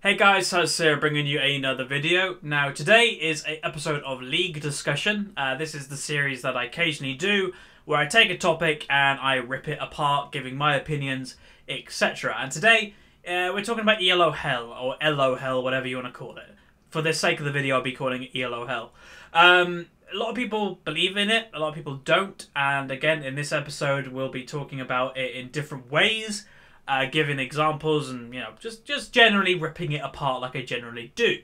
Hey guys, Huzzy here bringing you another video. Now today is an episode of League Discussion. This is the series that I occasionally do where I take a topic and I rip it apart, giving my opinions, etc. And today we're talking about ELO Hell, or ELO Hell, whatever you want to call it. For the sake of the video, I'll be calling it ELO Hell. A lot of people believe in it, a lot of people don't, and again in this episode we'll be talking about it in different ways. Giving examples and, you know, just generally ripping it apart like I generally do.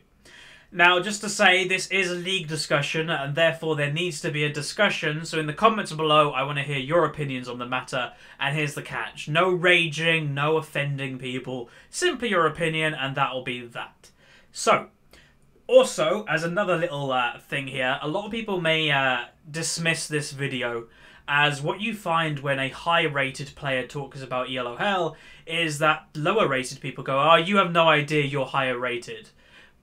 Now, just to say, this is a league discussion and therefore there needs to be a discussion. So in the comments below, I want to hear your opinions on the matter. And here's the catch. No raging, no offending people. Simply your opinion and that'll be that. So, also, as another little thing here, a lot of people may dismiss this video as what you find when a high-rated player talks about ELO Hell is that lower-rated people go, oh, you have no idea you're higher-rated.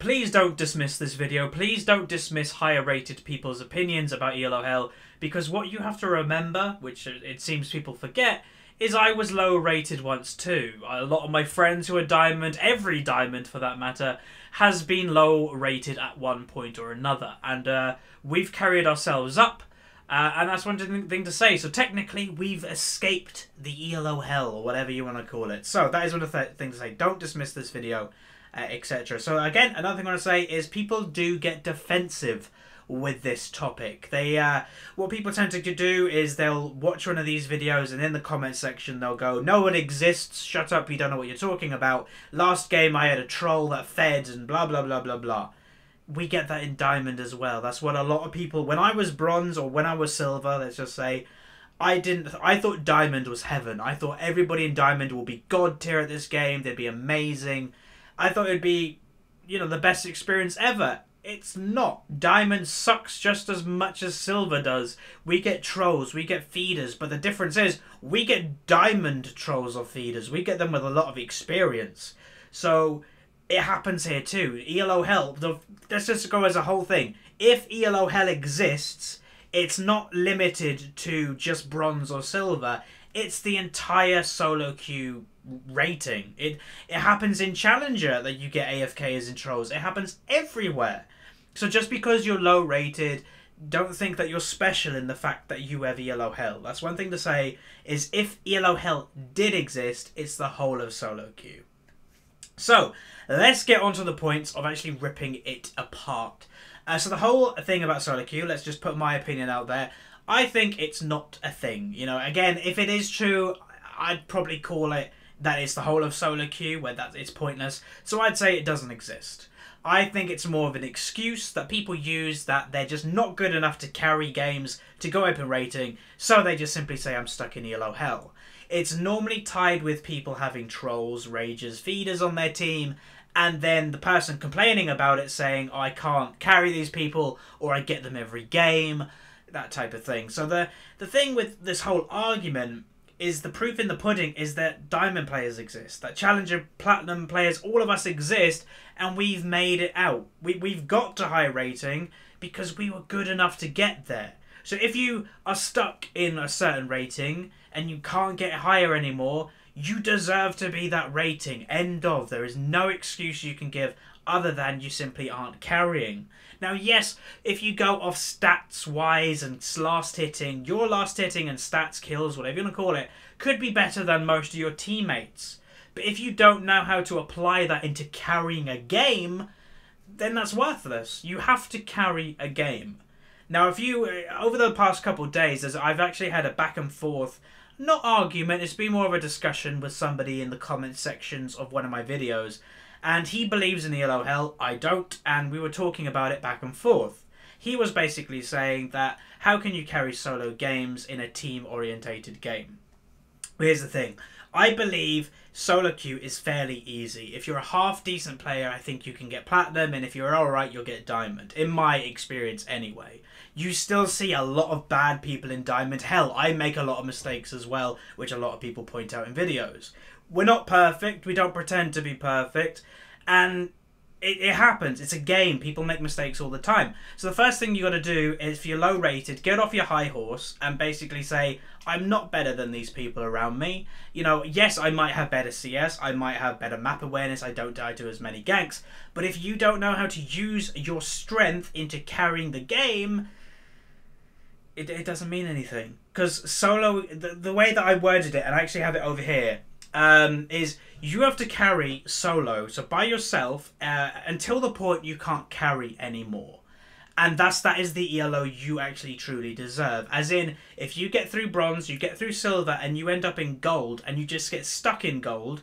Please don't dismiss this video. Please don't dismiss higher-rated people's opinions about ELO Hell, because what you have to remember, which it seems people forget, is I was low-rated once too. A lot of my friends who are Diamond, every Diamond for that matter, has been low-rated at one point or another. And we've carried ourselves up. And that's one thing to say. So technically, we've escaped the ELO Hell, or whatever you want to call it. So that is one thing to say. Don't dismiss this video, etc. So again, another thing I want to say is people do get defensive with this topic. They, what people tend to do is they'll watch one of these videos and in the comment section they'll go, no one exists, shut up, you don't know what you're talking about. Last game I had a troll that fed and blah blah blah blah blah. We get that in Diamond as well. That's what a lot of people... When I was Bronze or when I was Silver, let's just say, I thought Diamond was heaven. I thought everybody in Diamond will be god tier at this game. They'd be amazing. I thought it'd be, you know, the best experience ever. It's not. Diamond sucks just as much as Silver does. We get trolls, we get feeders, but the difference is we get Diamond trolls or feeders. We get them with a lot of experience. So it happens here too. ELO Hell, let's just go as a whole thing. If ELO Hell exists, it's not limited to just Bronze or Silver. It's the entire solo queue rating. It happens in Challenger that you get AFKs and trolls. It happens everywhere. So just because you're low rated, don't think that you're special in the fact that you have ELO Hell. That's one thing to say, is if ELO Hell did exist, it's the whole of solo queue. So, let's get on to the points of actually ripping it apart. So the whole thing about solo queue, let's just put my opinion out there. I think it's not a thing. You know, again, if it is true, I'd probably call it that it's the whole of solo queue, where it's pointless. So I'd say it doesn't exist. I think it's more of an excuse that people use that they're just not good enough to carry games to go open rating, so they just simply say, I'm stuck in ELO Hell. It's normally tied with people having trolls, rages, feeders on their team, and then the person complaining about it saying, oh, I can't carry these people, or I get them every game, that type of thing. So the thing with this whole argument is the proof in the pudding is that Diamond players exist, that Challenger, Platinum players, all of us exist, and we've made it out. We've got to high rating because we were good enough to get there. So if you are stuck in a certain rating and you can't get higher anymore, you deserve to be that rating. End of. There is no excuse you can give other than you simply aren't carrying. Now, yes, if you go off stats-wise and last hitting, your last hitting and stats kills, whatever you want to call it, could be better than most of your teammates. But if you don't know how to apply that into carrying a game, then that's worthless. You have to carry a game. Now, if you, over the past couple of days, I've actually had a back and forth, not argument, it's been more of a discussion with somebody in the comment sections of one of my videos, and he believes in ELO Hell, I don't, and we were talking about it back and forth. He was basically saying that, how can you carry solo games in a team-orientated game? Here's the thing. I believe solo queue is fairly easy. If you're a half-decent player, I think you can get Platinum, and if you're alright, you'll get Diamond. In my experience, anyway. You still see a lot of bad people in Diamond. Hell, I make a lot of mistakes as well, which a lot of people point out in videos. We're not perfect. We don't pretend to be perfect. And it happens. It's a game. People make mistakes all the time. So the first thing you got to do is, if you're low rated, get off your high horse and basically say, I'm not better than these people around me. You know, yes, I might have better CS, I might have better map awareness, I don't die to as many ganks, but if you don't know how to use your strength into carrying the game, it doesn't mean anything. Because solo, the way that I worded it, and I actually have it over here, is you have to carry solo, so by yourself, until the point you can't carry anymore. And that is the ELO you actually truly deserve. As in, if you get through bronze, you get through silver, and you end up in gold, and you just get stuck in gold,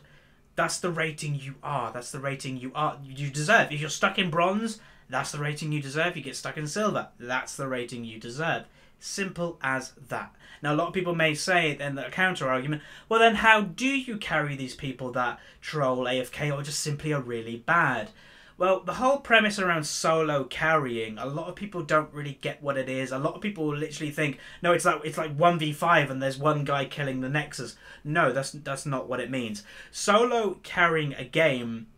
that's the rating you are. That's the rating you deserve. If you're stuck in bronze, that's the rating you deserve. You get stuck in silver, that's the rating you deserve. Simple as that. Now, a lot of people may say, in the counter argument, well then how do you carry these people that troll AFK or just simply are really bad? Well, the whole premise around solo carrying, a lot of people don't really get what it is. A lot of people will literally think, no, it's like 1v5 and there's one guy killing the Nexus. No, that's not what it means. Solo carrying a game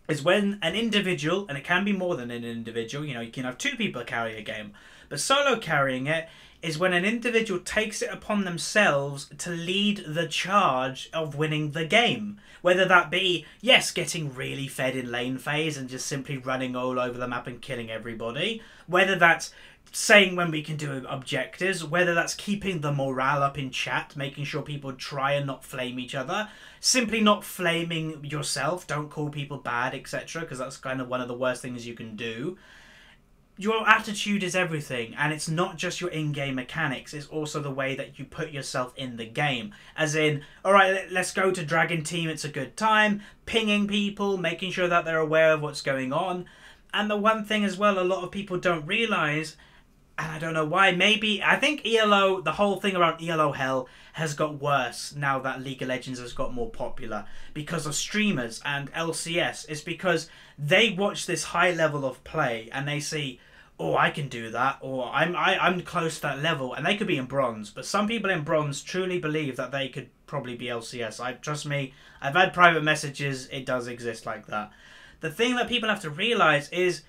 is when an individual, and it can be more than an individual, you know, you can have two people carry a game, but solo carrying it is when an individual takes it upon themselves to lead the charge of winning the game. Whether that be, yes, getting really fed in lane phase and just simply running all over the map and killing everybody. Whether that's saying when we can do objectives. Whether that's keeping the morale up in chat, making sure people try and not flame each other. Simply not flaming yourself, don't call people bad, etc. Because that's kind of one of the worst things you can do. Your attitude is everything, and it's not just your in-game mechanics, it's also the way that you put yourself in the game. As in, alright, let's go to Dragon Team, it's a good time, pinging people, making sure that they're aware of what's going on. And the one thing as well a lot of people don't realise, and I don't know why, maybe, I think ELO, the whole thing around ELO Hell has got worse now that League of Legends has got more popular because of streamers and LCS. It's because they watch this high level of play and they see, oh, I can do that, or I'm close to that level, and they could be in bronze. But some people in bronze truly believe that they could probably be LCS. Trust me, I've had private messages, it does exist like that. The thing that people have to realise is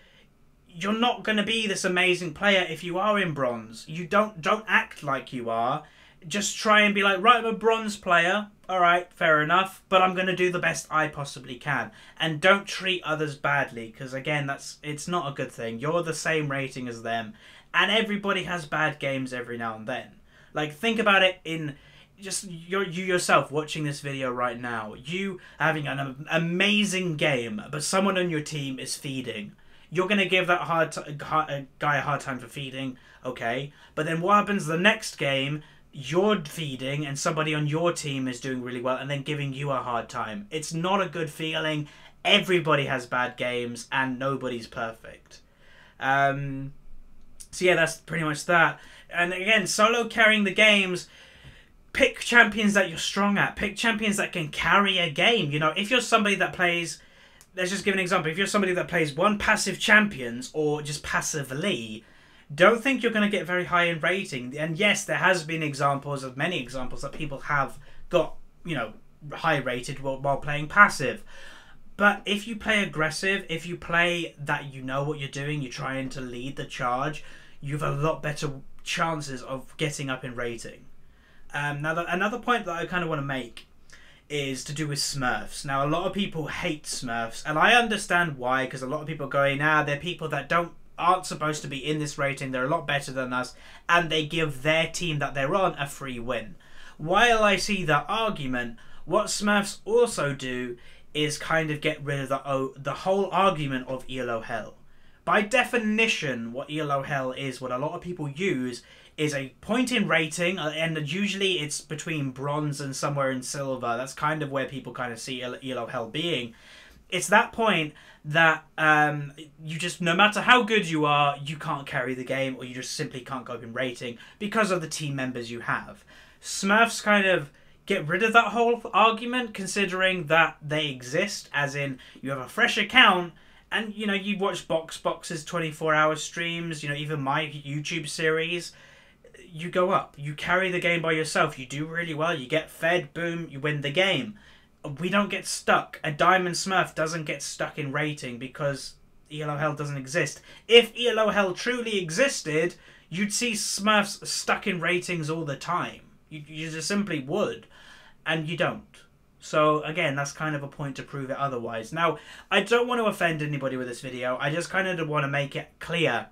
you're not going to be this amazing player if you are in bronze. You don't act like you are. Just try and be like, right, I'm a bronze player. Alright, fair enough. But I'm going to do the best I possibly can. And don't treat others badly. Because again, it's not a good thing. You're the same rating as them. And everybody has bad games every now and then. Like, think about it in just you yourself watching this video right now. You having an amazing game, but someone on your team is feeding. You're going to give that guy a hard time for feeding. Okay. But then what happens the next game? You're feeding and somebody on your team is doing really well and then giving you a hard time. It's not a good feeling. Everybody has bad games and nobody's perfect. So yeah, that's pretty much that. And again, solo carrying the games, pick champions that you're strong at. Pick champions that can carry a game. You know, if you're somebody that plays, let's just give an example. If you're somebody that plays one passive champions or just passively, don't think you're going to get very high in rating. And yes, there has been examples of many examples that people have got, you know, high rated while playing passive. But if you play aggressive, if you play that you know what you're doing, you're trying to lead the charge, you have a lot better chances of getting up in rating. Now, another point that I kind of want to make is to do with Smurfs. Now, a lot of people hate Smurfs, and I understand why, because a lot of people are going, they're people that aren't supposed to be in this rating, they're a lot better than us, and they give their team that they're on a free win. While I see that argument, what Smurfs also do is kind of get rid of the whole argument of ELO Hell. By definition, what ELO Hell is, what a lot of people use, is a point in rating, and usually it's between bronze and somewhere in silver. That's kind of where people kind of see ELO Hell being. It's that point that you just, no matter how good you are, you can't carry the game, or you just simply can't go up in rating because of the team members you have. Smurfs kind of get rid of that whole argument, considering that they exist, as in you have a fresh account, and you know, you watch Box's 24-hour streams, you know, even my YouTube series, you go up, you carry the game by yourself, you do really well, you get fed, boom, you win the game. We don't get stuck. A Diamond Smurf doesn't get stuck in rating because ELO Hell doesn't exist. If ELO Hell truly existed, you'd see Smurfs stuck in ratings all the time. You just simply would. And you don't. So, again, that's kind of a point to prove it otherwise. Now, I don't want to offend anybody with this video. I just kind of want to make it clear.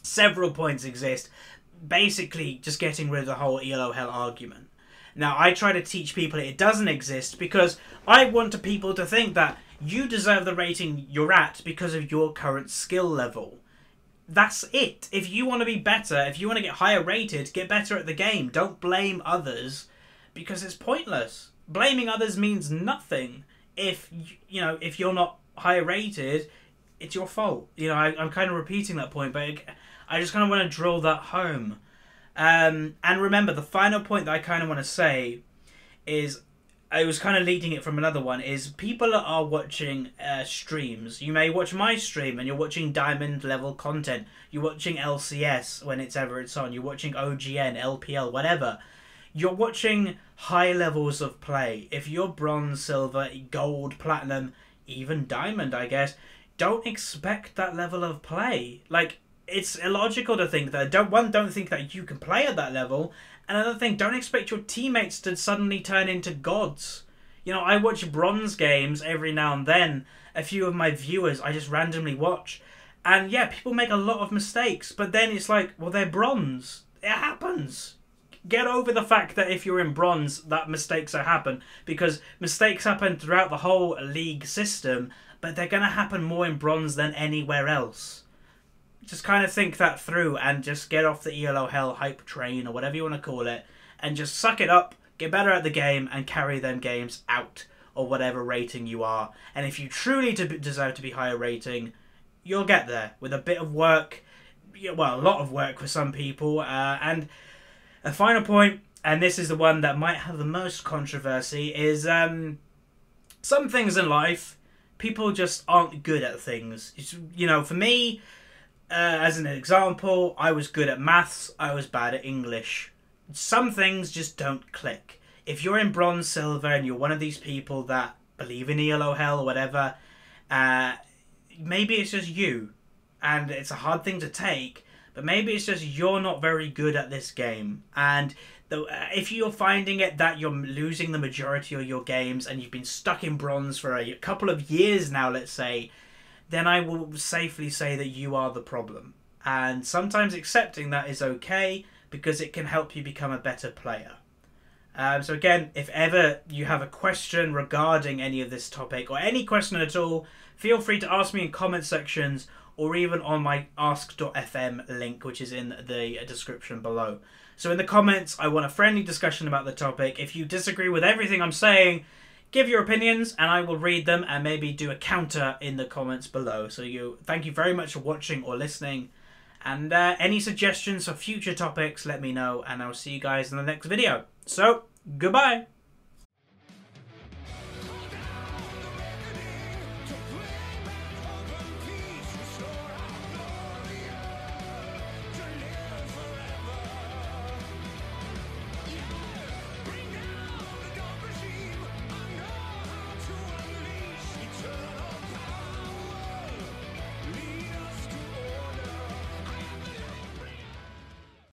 Several points exist. Basically, just getting rid of the whole ELO Hell argument. Now, I try to teach people it doesn't exist because I want people to think that you deserve the rating you're at because of your current skill level. That's it. If you want to be better, if you want to get higher rated, get better at the game. Don't blame others because it's pointless. Blaming others means nothing. If if you're not higher rated, it's your fault. I'm kind of repeating that point, but I just kind of want to drill that home. And remember, the final point that I kind of want to say is, I was kind of leading it from another one, is people are watching streams. You may watch my stream and you're watching diamond level content. You're watching LCS when it's on. You're watching OGN, LPL, whatever. You're watching high levels of play. If you're bronze, silver, gold, platinum, even diamond, I guess, don't expect that level of play. Like, it's illogical to think that. Don't think that you can play at that level. Another thing, don't expect your teammates to suddenly turn into gods. I watch bronze games every now and then. A few of my viewers I just randomly watch. And yeah, people make a lot of mistakes. But then it's like, well, they're bronze. It happens. Get over the fact that if you're in bronze, that mistakes happen. Because mistakes happen throughout the whole league system. But they're going to happen more in bronze than anywhere else. Just kind of think that through and just get off the ELO Hell hype train or whatever you want to call it. And just suck it up, get better at the game and carry them games out or whatever rating you are. And if you truly deserve to be higher rating, you'll get there with a bit of work. Well, a lot of work for some people. And a final point, and this is the one that might have the most controversy, is some things in life, people just aren't good at things. For me, as an example, I was good at maths, I was bad at English. Some things just don't click. If you're in bronze, silver, and you're one of these people that believe in ELO Hell or whatever, maybe it's just you. And it's a hard thing to take, but maybe it's just you're not very good at this game. And if you're finding it that you're losing the majority of your games and you've been stuck in bronze for a couple of years now, let's say, then I will safely say that you are the problem. And sometimes accepting that is okay because it can help you become a better player. So again, if ever you have a question regarding any of this topic or any question at all, feel free to ask me in comment sections or even on my ask.fm link, which is in the description below. So in the comments, I want a friendly discussion about the topic. If you disagree with everything I'm saying, give your opinions and I will read them and maybe do a counter in the comments below. So thank you very much for watching or listening. And any suggestions for future topics, let me know. And I'll see you guys in the next video. So, goodbye.